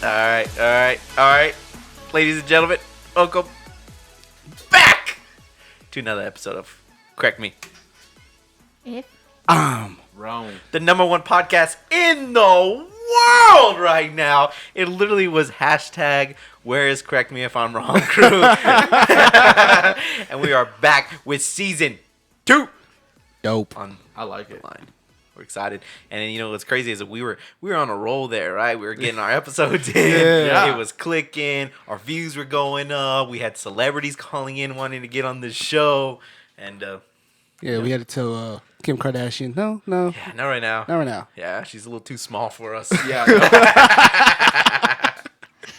All right. Ladies and gentlemen, welcome back to another episode of Correct Me. Wrong. The number one podcast in the world right now. It literally was hashtag where is Correct Me If I'm Wrong crew. And we are back with season 2. Dope. I like it. Line. We're excited. And you know what's crazy is that we were on a roll there, right? We were getting our episodes in. Yeah. It was clicking. Our views were going up. We had celebrities calling in wanting to get on the show. And We had to tell Kim Kardashian, no. yeah, not right now. Not right now. Yeah, she's a little too small for us. Yeah.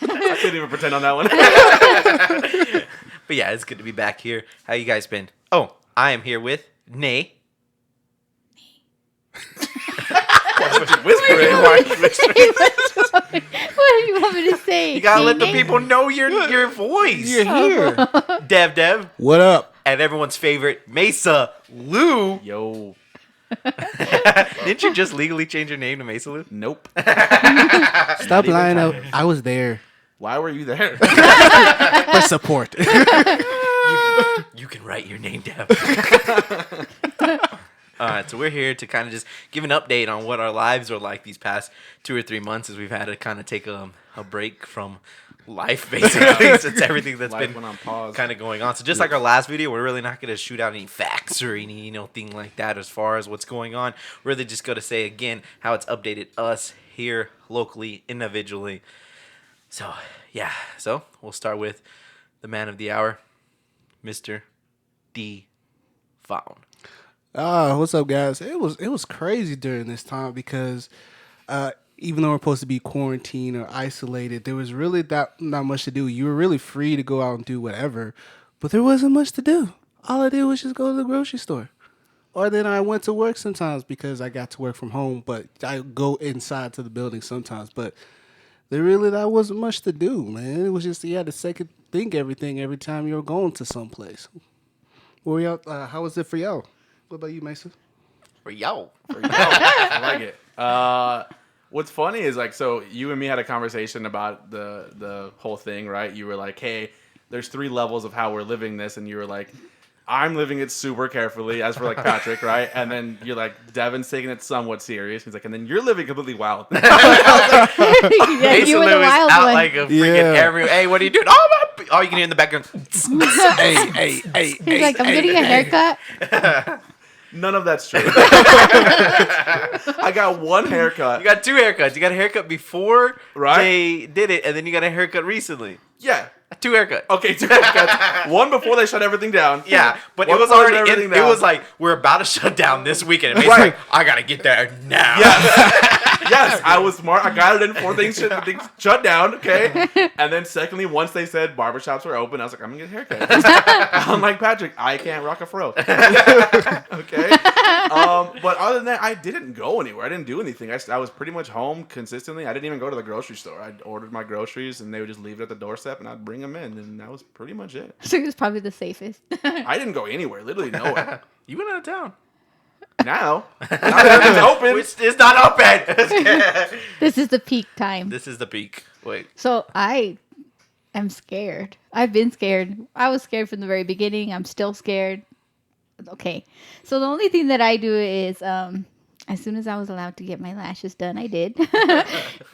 I couldn't even pretend on that one. But yeah, it's good to be back here. How you guys been? Oh, I am here with Nay. Whispering. What do you want me to say? You gotta let the people know your voice. You're here. Dev. What up? And everyone's favorite, Mesa Lou. Yo. Didn't you just legally change your name to Mesa Lou? Nope. Stop lying. I was there Why were you there? for support. You can write your name down. All right, so we're here to kind of just give an update on what our lives are like these past 2 or 3 months as we've had to kind of take a break from life, basically, since everything that's Life been went on pause. kind of going on. So just like our last video, we're really not going to shoot out any facts or any, thing like that as far as what's going on. We're really just going to say, again, how it's updated us here locally, individually. So, yeah. So we'll start with the man of the hour, Mr. D. Found. What's up, guys? It was crazy during this time because even though we're supposed to be quarantined or isolated, there was really not much to do. You were really free to go out and do whatever, but there wasn't much to do. All I did was just go to the grocery store. Or then I went to work sometimes because I got to work from home, but I go inside to the building sometimes. But that wasn't much to do, man. It was just you had to second think everything every time you were going to someplace. How was it for y'all? What about you, Mason? For y'all. I like it. What's funny is so you and me had a conversation about the whole thing, right? You were like, hey, there's 3 levels of how we're living this, and you were like, I'm living it super carefully, as for Patrick, right? And then you're like, Devin's taking it somewhat serious. He's like, and then you're living completely wild. Yeah, you were the wild out one. like a freaking hey, what are you doing? Oh, all you can hear in the background. hey. He's like, I'm getting a haircut. None of that's true. I got 1 haircut. You got 2 haircuts. You got a haircut before Right. they did it, and then you got a haircut recently. Yeah. 2 haircuts. Okay, 2 haircuts. 1 before they shut everything down. Yeah, but One it was before they shut already. everything It down. was like we're about to shut down this weekend. And Right. like, I gotta get there now. Yes, I was smart. I got it in before things shut down, okay? And then secondly, once they said barbershops were open, I was like, I'm going to get a haircut. I'm like, Patrick, I can't rock a fro. Okay? But other than that, I didn't go anywhere. I didn't do anything. I was pretty much home consistently. I didn't even go to the grocery store. I ordered my groceries, and they would just leave it at the doorstep, and I'd bring them in, and that was pretty much it. So it was probably the safest. I didn't go anywhere, literally nowhere. You went out of town. Now that it's open. It's not open. This is the peak time. This is the peak. Wait. So I am scared. I've been scared. I was scared from the very beginning. I'm still scared. Okay. So the only thing that I do is as soon as I was allowed to get my lashes done, I did.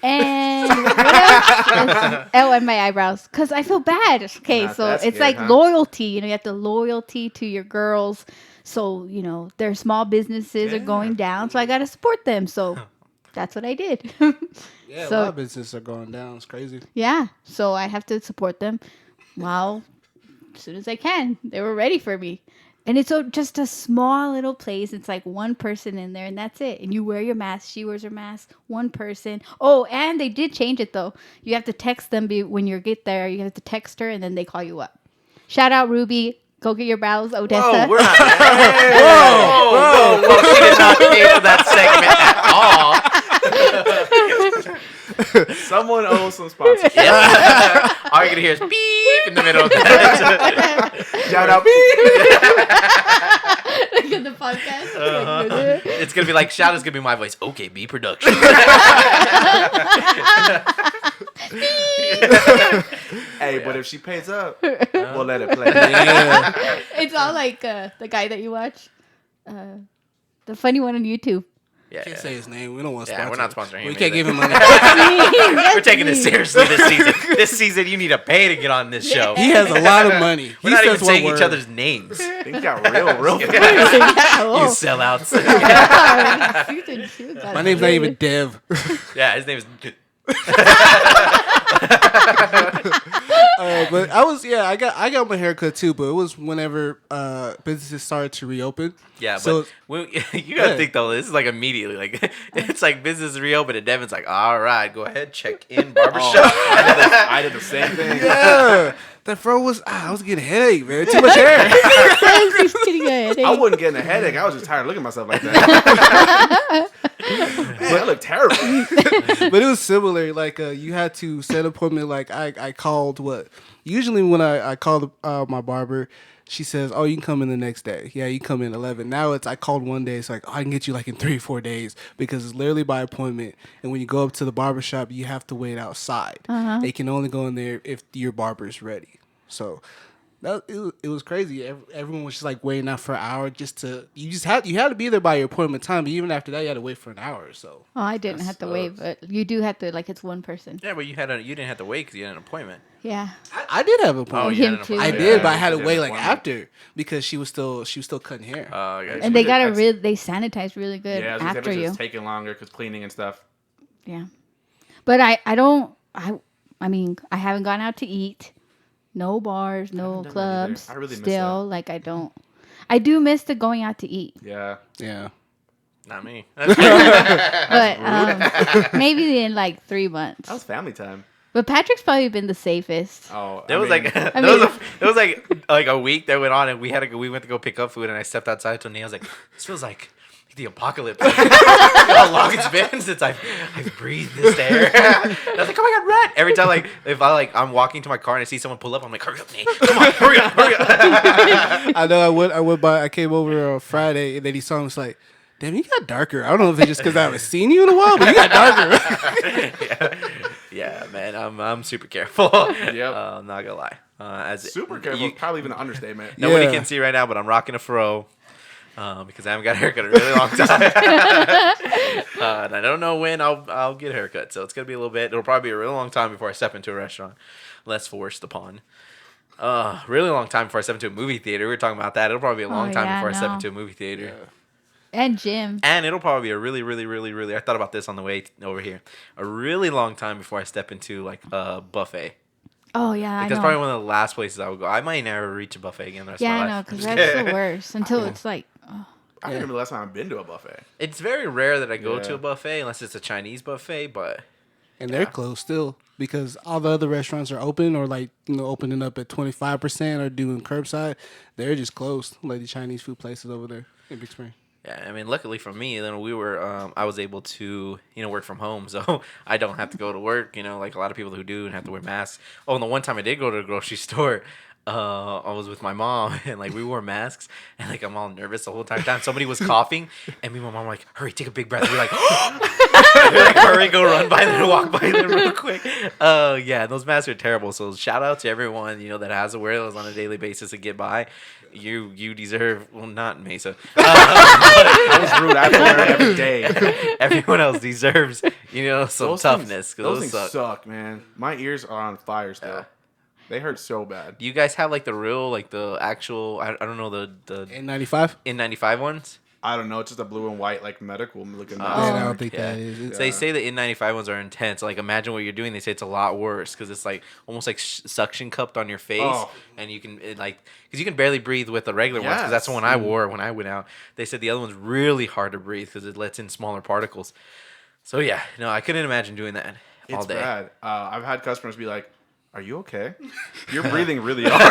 And what else? And my eyebrows. Because I feel bad. Okay, Not so that it's scared, like huh? loyalty. You have the loyalty to your girls. So, their small businesses are going down. So I got to support them. So that's what I did. Yeah, So- a lot of businesses are going down. It's crazy. Yeah. So I have to support them. Well, as soon as I can. They were ready for me. And it's just a small little place. It's like 1 person in there, and that's it. And you wear your mask. She wears her mask. 1 person. Oh, and they did change it, though. You have to text them when you get there. You have to text her, and then they call you up. Shout out, Ruby. Go get your brows, Odessa. Whoa, we're not. Whoa. She did not pay for that segment at all. Someone owes some sponsorship. Yeah. All you're gonna hear is beep in the middle of that. Shout out. Look at the podcast. It's gonna be like shout is gonna be my voice. Okay, B production. Hey, but if she pays up, we'll let it play. Yeah. It's all like the guy that you watch, the funny one on YouTube. Yeah, Can't say his name. We don't want to yeah, sponsor. we're not sponsoring him. We can't either. give him money. We're taking this seriously this season. This season, you need to pay to get on this show. He has a lot of money. We're He not even says one saying each word. other's names. Things got real You Oh. sellouts. My name's not even Dev. Yeah, his name is. But I got my haircut too, but it was whenever businesses started to reopen. Yeah, So- but you gotta Yeah. think though. This is like immediately, like it's like business reopened, and Devin's like, "All right, go ahead, check in barbershop." I did the same thing. Yeah, that fro was I was getting a headache, man. Too much hair. He's getting a headache. I wasn't getting a headache. I was just tired of looking at myself like that. Man, I look terrible. But it was similar. Like you had to set an appointment. Like I called what? Usually when I called my barber, she says, "Oh, you can come in the next day." Yeah, you come in 11. Now it's I called one day. It's like, oh, I can get you like in 3 or 4 days because it's literally by appointment. And when you go up to the barber shop, you have to wait outside. They can only go in there if your barber is ready. So it was crazy. Everyone was just like waiting out for an hour just to. You had to be there by your appointment time. But even after that, you had to wait for an hour or so. Oh, I didn't have to wait, but you do have to. Like it's one person. Yeah, but you didn't have to wait because you had an appointment. Yeah. I did have an Oh, appointment. you had him an too. appointment. I did, Yeah, but I had to you did wait an like appointment. after because she was still cutting hair. Okay. And they got That's- they sanitize really good Yeah, after it's you. just taking longer because cleaning and stuff. Yeah. But I mean, I haven't gone out to eat. No bars, no done that either. clubs. I really miss Still, like I do miss the going out to eat. Yeah. Yeah. Not me. But maybe in like 3 months. That was family time. But Patrick's probably been the safest. Oh, There was like I there mean- was like a week that went on, and we went to go pick up food, and I stepped outside to Nate. I was like, "This feels like the apocalypse." How long it's been since I've breathed this air. And I was like, "Oh my god, run!" Every time if I'm walking to my car and I see someone pull up, I'm like, "Hurry up, Nate! Come on, hurry up, hurry up!" I know. I came over on Friday, and then he saw him. Was like, "Damn, you got darker." I don't know if it's just because I haven't seen you in a while, but you got darker. Yeah, man, I'm super careful. Yep. I'm not gonna lie. As super careful. Probably even an understatement. Nobody Yeah. can see right now, but I'm rocking a fro. Because I haven't got a haircut in a really long time. And I don't know when I'll get a haircut. So it's going to be a little bit. It'll probably be a really long time before I step into a restaurant. Less forced upon. Really long time before I step into a movie theater. We were talking about that. It'll probably be a long time yeah, before I step no. into a movie theater. And Jim. And it'll probably be a really, really, really, really, I thought about this on the way over here. A really long time before I step into like a buffet. Oh yeah, Because I know. probably one of the last places I would go. I might never reach a buffet again the rest Yeah, of I my know, life. because that's the worst. Until it's like, oh, I don't remember the last time I've been to a buffet. It's very rare that I go to Yeah. a buffet unless it's a Chinese buffet, but And they're closed still because all the other restaurants are open or like opening up at 25% or doing curbside. They're just closed, like the Chinese food places over there in Big Spring. yeah, I mean, luckily for me, then I was able to, work from home, so I don't have to go to work, like a lot of people who do and have to wear masks. Oh, and the one time I did go to the grocery store, I was with my mom, and like we wore masks, and like I'm all nervous the whole entire time. Somebody was coughing, and me and my mom were like, "Hurry, take a big breath." We're like, hurry, go run by them, walk by them real quick. Yeah, those masks are terrible. So shout out to everyone that has to wear those on a daily basis to get by. You deserve, well, not Mesa. That was rude. I have to wear it every day. Everyone else deserves, some Those toughness. Things, those Those things suck. suck, man. My ears are on fire still. Yeah. They hurt so bad. Do you guys have like the real, like the actual? I don't know the N95? N95 ones. I don't know. It's just a blue and white, like medical looking Oh. mask. Man, I don't think yeah. that is. So they say the N95 ones are intense. Like imagine what you're doing. They say it's a lot worse because it's like almost like suction cupped on your face, Oh. and you can because you can barely breathe with the regular ones. Because that's the Yes. one I wore when I went out. They said the other one's really hard to breathe because it lets in smaller particles. So yeah, no, I couldn't imagine doing that all It's day. bad. I've had customers be like, "Are you okay? You're breathing really hard."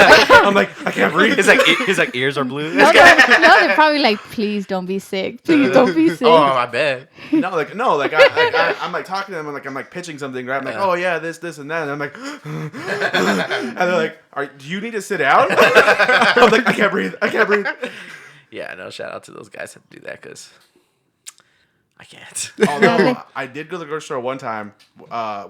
I'm like, "I can't breathe." His like ears are blue. no, they're probably like, please don't be sick. Please don't be sick. Oh, I bet. No, I'm like talking to them, and I'm like pitching something, right? I'm like, "Oh yeah, this, and that," and I'm like, and they're like, "Do you need to sit down?" I'm like, I can't breathe. Yeah, no, shout out to those guys that do that because I can't. Although I did go to the grocery store one time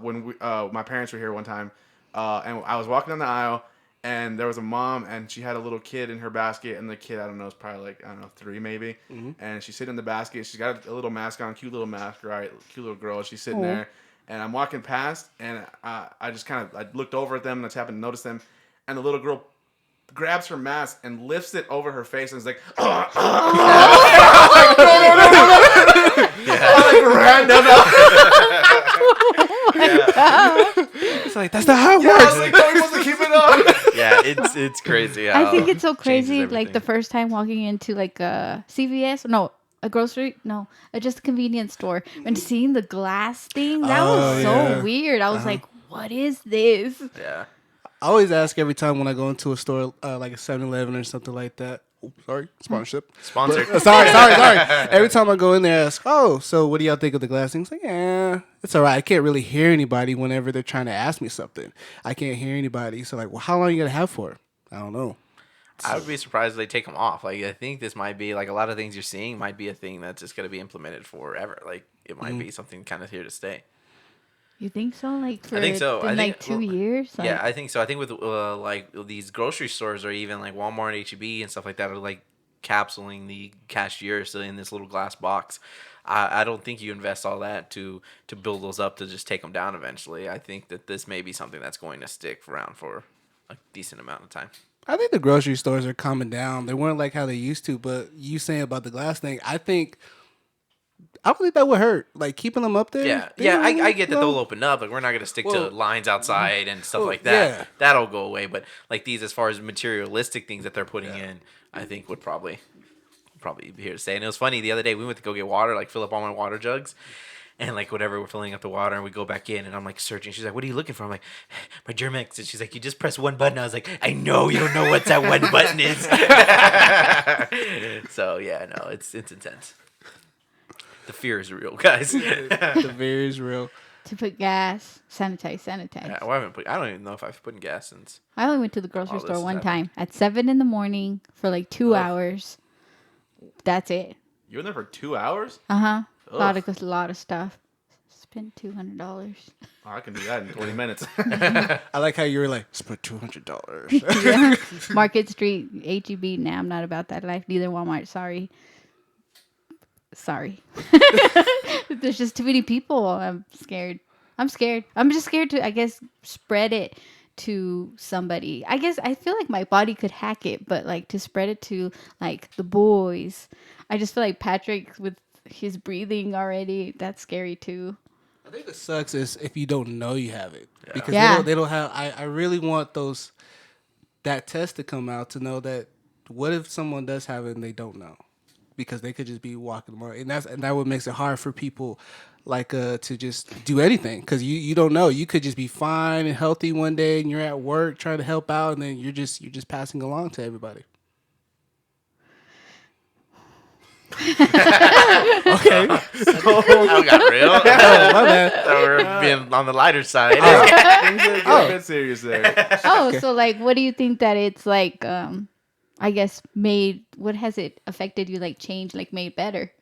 when my parents were here one time, and I was walking down the aisle, and there was a mom, and she had a little kid in her basket, and the kid, I don't know, is probably like, I don't know, 3 maybe, and she's sitting in the basket. She's got a little mask on, cute little mask, right? Cute little girl. She's sitting there, and I'm walking past, and I just I looked over at them, and I just happened to notice them, and the little girl grabs her mask and lifts it over her face and is like, I was like, no. I like ran down. It's like that's not how it I works. was like, no, you're supposed to keep it up. Yeah, it's crazy. How I think it's so it changes crazy. Like everything. the first time walking into like a CVS, no, a grocery, no, just a convenience store, and seeing the glass thing, that was so weird. I was like, what is this? Yeah. I always ask every time when I go into a store, like a 7-Eleven or something like that. Oh, sorry, sponsorship. Sponsored. Sorry. Every time I go in there, I ask, oh, so what do y'all think of the glass thing? It's like, yeah, it's all right. I can't really hear anybody whenever they're trying to ask me something. I can't hear anybody. So like, well, how long are you going to have for? I don't know. I would be surprised if they take them off. Like, I think this might be, like, a lot of things you're seeing might be a thing that's just going to be implemented forever. Like, it might be something kind of here to stay. You think so? Like for I think so. in I like think, 2 years? Like, Yeah, I think so. I think with, like, these grocery stores or even, like, Walmart, H-E-B and stuff like that are, like, capsuling the cashier so in this little glass box. I don't think you invest all that to build those up to just take them down eventually. I think that this may be something that's going to stick around for a decent amount of time. I think the grocery stores are calming down. They weren't like how they used to, but you saying about the glass thing, I don't think that would hurt. Like keeping them up there. Yeah, I get that they'll open up. Like we're not gonna stick to lines outside and stuff like that. yeah. That'll go away. But like these, as far as materialistic things that they're putting in, I think would probably be here to stay. And it was funny the other day we went to go get water, like fill up all my water jugs. And like whatever, we're filling up the water, and we go back in, and I'm like searching. She's like, "What are you looking for?" I'm like, "My Germex." And she's like, "You just press one button." I was like, "I know you don't know what that one button is." So yeah, no, it's intense. The fear is real, guys. The fear is real. to put gas, sanitize. Yeah, well, I don't even know if I've put in gas since. I only went to the grocery All this store has one happened. time at 7 in the morning for like 2 hours. That's it. You were there for 2 hours? A lot Ugh. of stuff. Spent $200. Oh, I can do that in 20 minutes. I like how you were like, spend $200. Yeah. Market Street, HEB. Nah, I'm not about that life. Neither Walmart. Sorry. There's just too many people. I'm scared. I'm just scared to, I guess, spread it to somebody. I guess I feel like my body could hack it, but like to spread it to like the boys. I just feel like Patrick with his breathing already. That's scary too. I think it sucks is if you don't know you have it. Because Yeah. they don't have I really want that test to come out to know that what if someone does have it and they don't know? Because they could just be walking around, and that what makes it hard for people like to just do anything because you don't know. You could just be fine and healthy one day and you're at work trying to help out and then you're just passing along to everybody. Okay. That got real. Oh, my bad. So we're being on the lighter side. Things are getting a bit serious there. Oh, so like, what do you think that it's like? I guess what has it affected you? Like changed, like made better?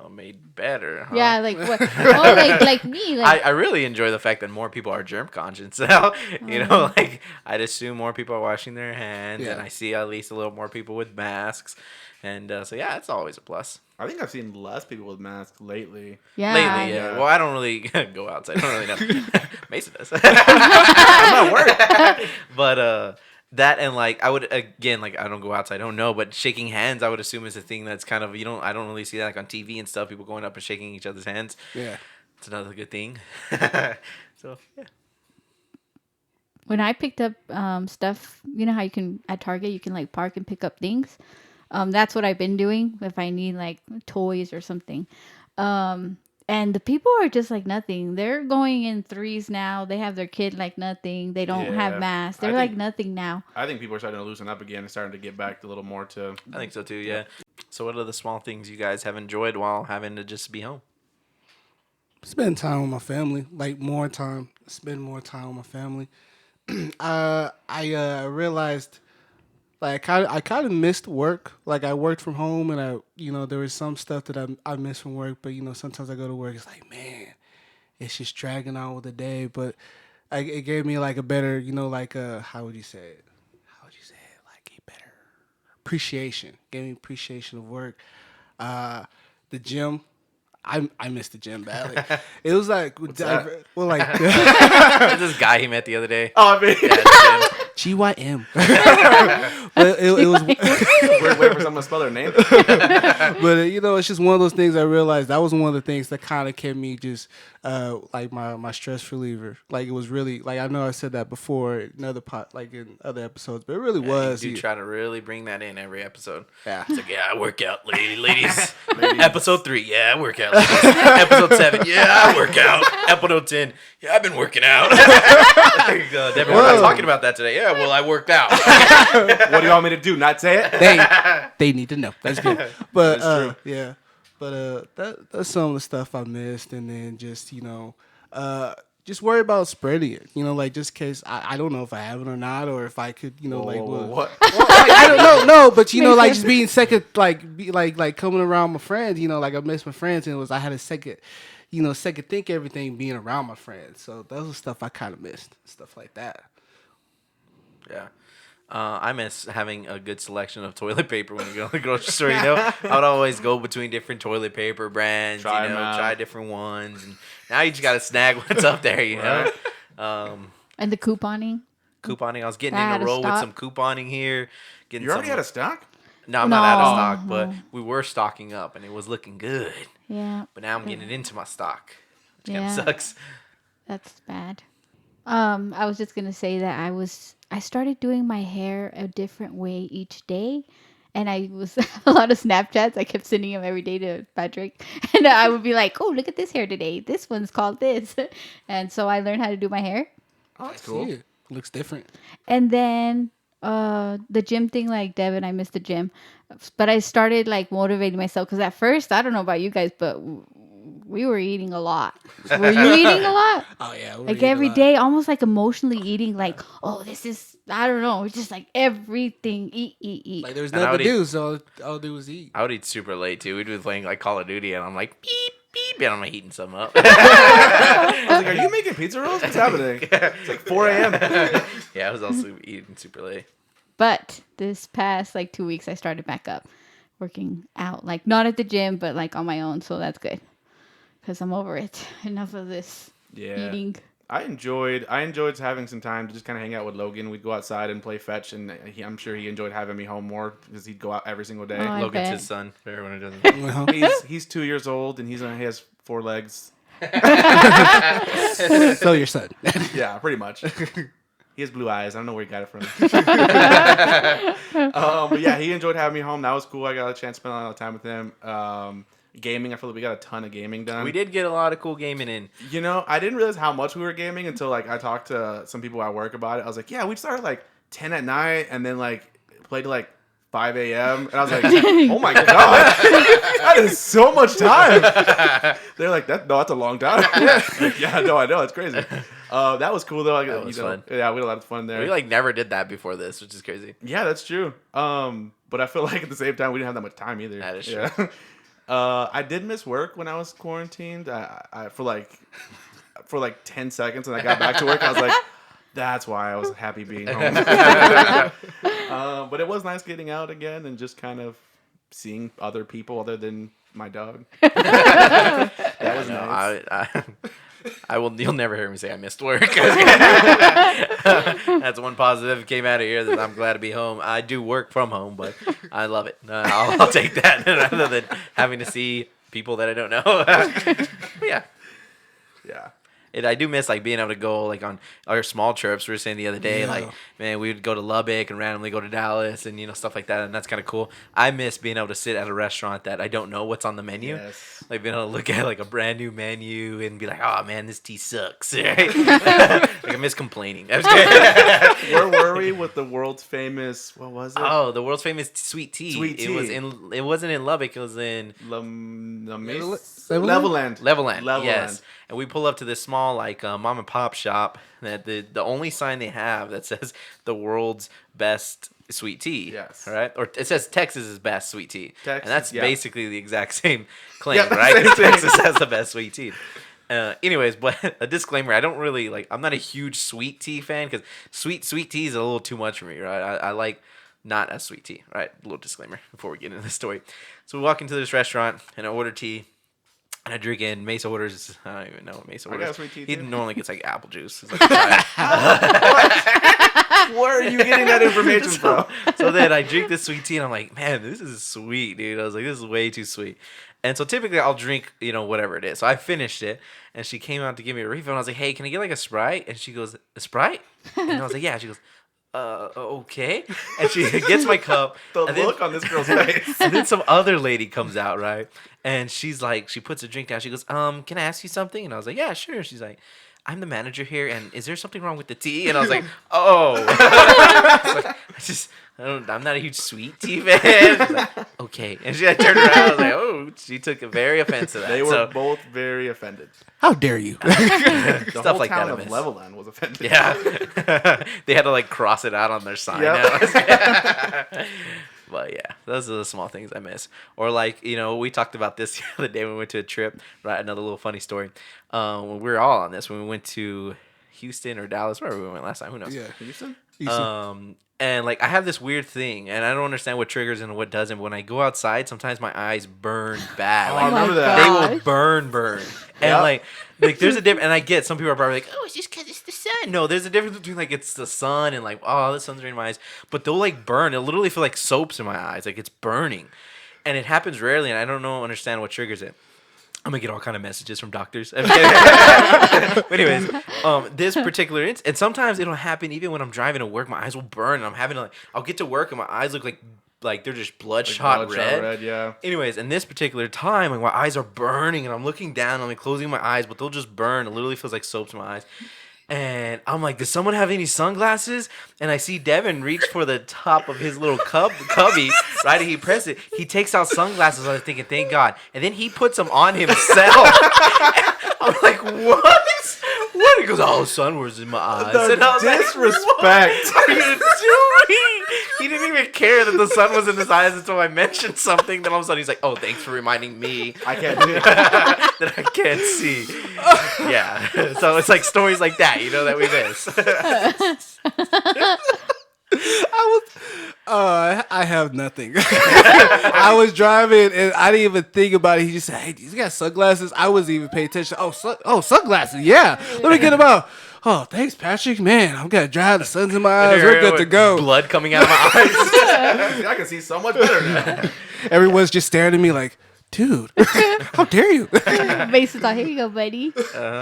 Made better. Huh? Yeah, like what? Oh, like me. Like I really enjoy the fact that more people are germ conscious now. You know, like I'd assume more people are washing their hands, and Yeah. I see at least a little more people with masks, and so yeah, it's always a plus. I think I've seen less people with masks lately. yeah. Lately, yeah. Well, I don't really go outside. I don't really know. Mason does. I'm at work, but that and like I would again like I don't go outside. I don't know, but shaking hands I would assume is a thing that's kind of I don't really see that like on TV and stuff. People going up and shaking each other's hands. Yeah. It's another good thing. So yeah. When I picked up stuff, you know how you can at Target you can like park and pick up things. That's what I've been doing if I need like toys or something. And the people are just like nothing. They're going in threes now. They have their kid like nothing. They don't have Yeah. masks. I They're like think- nothing now. I think people are starting to loosen up again and starting to get back a little more to. I think so too, yeah. So what are the small things you guys have enjoyed while having to just be home? Spend time with my family, like more time. Spend more time with my family. I realized Like I kind of missed work. Like I worked from home, and there was some stuff that I missed from work. But sometimes I go to work, it's like, man, it's just dragging on with the day. But it gave me like a better, like how would you say it? How would you say it? Like a better appreciation. Gave me appreciation of work. The gym. I missed the gym badly. It was like, well, like This guy he met the other day. Oh, I mean, Yeah, GYM. But it was, we're waiting for someone to spell their name. but it's just one of those things. I realized that was one of the things that kind of kept me just like my stress reliever. Like it was really like I know I said that before in other like in other episodes, but it really was. You do try to really bring that in every episode. Yeah. It's like, yeah, I work out, ladies. Episode 3, yeah, I work out. Ladies. Episode 7, yeah, I work out. Episode 10, yeah, I've been working out. There you go. Debbie, we're not talking about that today. Yeah, well, I worked out. What do you want me to do? Not say it? They need to know. That's good. But That's true. yeah. But that's some of the stuff I missed, and then just just worry about spreading it. Like just in case I don't know if I have it or not, or if I could What? I don't know, no, but like just being second, like coming around my friends, like I missed my friends, and I had a second think everything being around my friends. So those are stuff I kind of missed, stuff like that. Yeah. I miss having a good selection of toilet paper when you go to the grocery store. I would always go between different toilet paper brands. Try 'em out. Try different ones. And now you just got to snag what's up there. And the couponing. Couponing. I was getting Out in a of row with stock? some couponing here. Getting You already some, had a stock? No, I'm not out of No, stock, but no. we were stocking up, and it was looking good. Yeah. But now I'm getting it into my stock, which kind Yeah. of sucks. That's bad. I was just gonna say that I started doing my hair a different way each day, and I was a lot of Snapchats. I kept sending them every day to Patrick, and I would be like, "Oh, look at this hair today. This one's called this," and so I learned how to do my hair. Oh, that's cool. Yeah, looks different. And then the gym thing, like Devin, I missed the gym, but I started like motivating myself because at first, I don't know about you guys, but we were eating a lot. Were you eating a lot? Oh yeah, we're Like eating a every lot. day, almost like emotionally eating. Like, oh, this is I don't know. It's just like everything, eat. Like there was And I nothing to would do, so all I do was eat. I would eat super late, too. We'd be playing, like, Call of Duty, and I'm like, beep, beep, and I'm like, eating something up. I was like, are you making pizza rolls? What's happening? It's like 4 a.m. Yeah, I was also eating super late. But this past like 2 weeks, I started back up working out. Like not at the gym, but like on my own. So that's good because I'm over it. Enough of this Yeah. eating. I enjoyed having some time to just kind of hang out with Logan. We'd go outside and play fetch, and I'm sure he enjoyed having me home more because he'd go out every single day. Oh, I Logan's bet. his son, for everyone who doesn't. He's 2 years old, and he has 4 legs. So your son. Yeah, pretty much. He has blue eyes. I don't know where he got it from. But yeah, he enjoyed having me home. That was cool. I got a chance to spend a lot of time with him. Gaming, I feel like we got a ton of gaming done. We did get a lot of cool gaming in. I didn't realize how much we were gaming until like I talked to some people at work about it. I was like, yeah, we started like 10 at night and then like played till like 5 a.m. And I was like, oh my god, that is so much time. They're like, that's a long time. Yeah, no, I know, it's crazy. That was cool though. That was fun. Yeah, we had a lot of fun there. We like never did that before this, which is crazy. Yeah, that's true. But I feel like at the same time we didn't have that much time either. That is yeah. true. I did miss work when I was quarantined. I for like 10 seconds, and I got back to work. I was like, that's why I was happy being home. But it was nice getting out again and just kind of seeing other people other than my dog. That was No, nice. I will. You'll never hear me say I missed work. That's one positive that came out of here. That I'm glad to be home. I do work from home, but I love it. I'll take that rather than having to see people that I don't know. But yeah. Yeah. I do miss like being able to go like on our small trips. We were saying the other day, Yeah. like man, we would go to Lubbock and randomly go to Dallas and stuff like that, and that's kind of cool. I miss being able to sit at a restaurant that I don't know what's on the menu, Yes. like being able to look at like a brand new menu and be like, oh man, this tea sucks. Right? Like I miss complaining. I'm just kidding. Where were we with the world's famous? What was it? Oh, the world's famous sweet tea. Sweet tea. It wasn't in Lubbock. It was in Leveland. Leveland. Yes. And we pull up to this small like mom and pop shop that the only sign they have that says the world's best sweet tea. Yes. Right? Or it says Texas is best sweet tea. Texas, and that's yeah. basically the exact same claim, Yeah, right? same 'Cause thing. Texas has the best sweet tea. Anyways, but a disclaimer: I don't really like. I'm not a huge sweet tea fan because sweet tea is a little too much for me, right? I like not a sweet tea, right? A little disclaimer before we get into the story. So we walk into this restaurant and I order tea. And I drink in. Mesa orders. I don't even know what Mesa I orders. got sweet tea, He too. normally gets like apple juice. It's like Where are you getting that information from? so then I drink this sweet tea and I'm like, man, this is sweet, dude. I was like, this is way too sweet. And so typically I'll drink, whatever it is. So I finished it and she came out to give me a refill and I was like, hey, can I get like a Sprite? And she goes, a Sprite? And I was like, yeah. She goes, okay. And she gets my cup. The and look on this girl's face. And then some other lady comes out, right? And she's like, she puts a drink down. She goes, can I ask you something? And I was like, yeah, sure. She's like, I'm the manager here, and is there something wrong with the tea? And I was like, oh. I'm not a huge sweet tea fan. She's like, okay. And she turned around. I was like, oh, she took a very offense to that. They were So, both very offended. How dare you? The Stuff whole like town that I of miss. Levelland was offended. yeah. They had to like cross it out on their sign. Yep. But yeah, those are the small things I miss. Or like, we talked about this the other day when we went to a trip, right? Another little funny story. When we were all on this, when we went to Houston or Dallas, wherever we went last time, who knows? Yeah. Houston? And like I have this weird thing, and I don't understand what triggers and what doesn't. But when I go outside, sometimes my eyes burn bad. Oh, Like, I remember that. they gosh. will burn. And Yep. like there's a difference. And I get some people are probably like, oh, it's just because it's the sun. No, there's a difference between like it's the sun and like, oh, the sun's in my eyes. But they'll like burn. It'll literally feel like soaps in my eyes, like it's burning. And it happens rarely, and I don't understand what triggers it. I'm gonna get all kind of messages from doctors. But anyways, this particular and sometimes it'll happen even when I'm driving to work. My eyes will burn, and I'm having to I'll get to work and my eyes look like they're just bloodshot red. Yeah. Anyways, in this particular time, like my eyes are burning, and I'm looking down, I'm like closing my eyes, but they'll just burn. It literally feels like soaps in my eyes. And I'm like, does someone have any sunglasses? And I see Devin reach for the top of his little cubby, right? And he presses it. He takes out sunglasses. I was thinking, thank God. And then he puts them on himself. I'm like, what? What? He goes, oh, sun was in my eyes. The And I was disrespect. Like, what are you doing? He didn't even care that the sun was in his eyes until I mentioned something. Then all of a sudden he's like, oh, thanks for reminding me I can't do it. that I can't see. Yeah. So it's like stories like that, that we miss. I have nothing. I was driving and I didn't even think about it. He just said, "Hey, you got sunglasses?" I wasn't even paying attention. Sunglasses. Yeah, let me get them out. Oh, thanks, Patrick. Man, I'm gonna drive. The sun's in my eyes. We're good to go. Blood coming out of my eyes. I can see so much better now. Everyone's just staring at me like, dude, how dare you? Mason thought, here you go, buddy.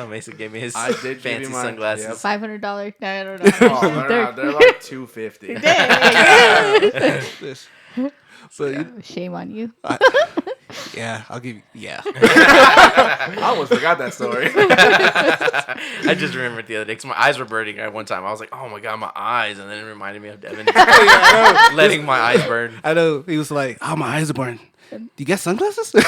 Mason gave me his I did give fancy you mine. sunglasses. Yep. $500. No, I don't know. Oh, they're like $250. But Shame on you. yeah, I'll give you. Yeah, I almost forgot that story. I just remembered the other day because my eyes were burning at one time. I was like, oh my God, my eyes. And then it reminded me of Devin letting my eyes burn. I know. He was like, "Oh, my eyes are burning. Do you got sunglasses?" You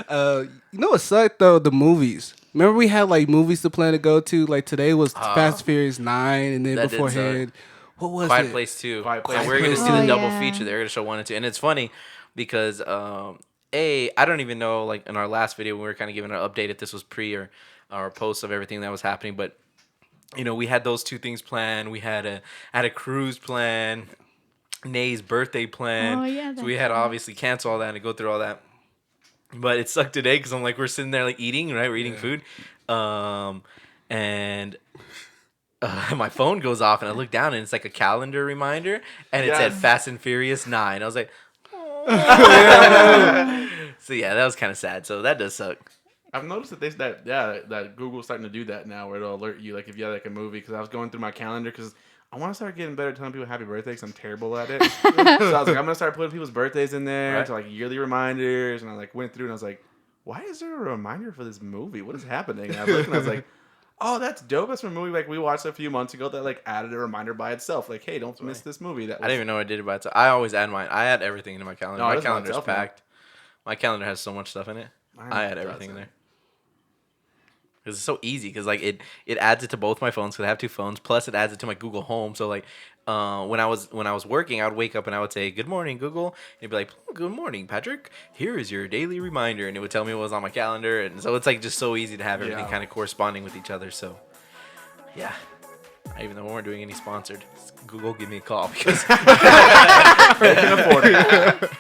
know what sucked though? The movies. Remember we had like movies to plan to go to. Like today was Fast and Furious 9, and then That did beforehand, what was Quiet it? Place 2. Quiet Place And we're going to 2. see the Oh, double yeah. feature. They're going to show 1 and 2. And it's funny because, I don't even know, like in our last video, when we were kind of giving an update if this was pre or post of everything that was happening. But, we had those 2 things planned. We had a cruise plan, Nay's birthday plan. Oh, yeah, So we that's had to right. obviously cancel all that and go through all that. But it sucked today because I'm like, we're sitting there like eating, right? We're eating food. And my phone goes off and I look down and it's like a calendar reminder and it said Yes. Fast and Furious 9. I was like, so yeah, that was kind of sad. So that does suck. I've noticed that Google's starting to do that now, where it'll alert you like if you have like a movie. Because I was going through my calendar because I want to start getting better at telling people happy birthday because I'm terrible at it. So I was like, I'm gonna start putting people's birthdays in there Right. to like yearly reminders, and I like went through and I was like, why is there a reminder for this movie? What is happening? And I looked and I was like, oh, that's dope. That's from a movie like we watched a few months ago that like added a reminder by itself. Like, hey, don't miss this movie. That I didn't even know I did it by itself. I always add mine. I add everything into my calendar. No, My it is by calendar's itself now. packed. My calendar has so much stuff in it. Mine I add everything in doesn't. there. Because it's so easy. Because like it adds it to both my phones. Because I have 2 phones. Plus it adds it to my Google Home. So like when I was working, I would wake up and I would say, "Good morning, Google," and it'd be like, "Good morning, Patrick. Here is your daily reminder," and it would tell me what was on my calendar, and so it's like just so easy to have everything Yeah. kind of corresponding with each other. So, yeah. Even though we weren't doing any sponsored, Google, give me a call because They can afford it.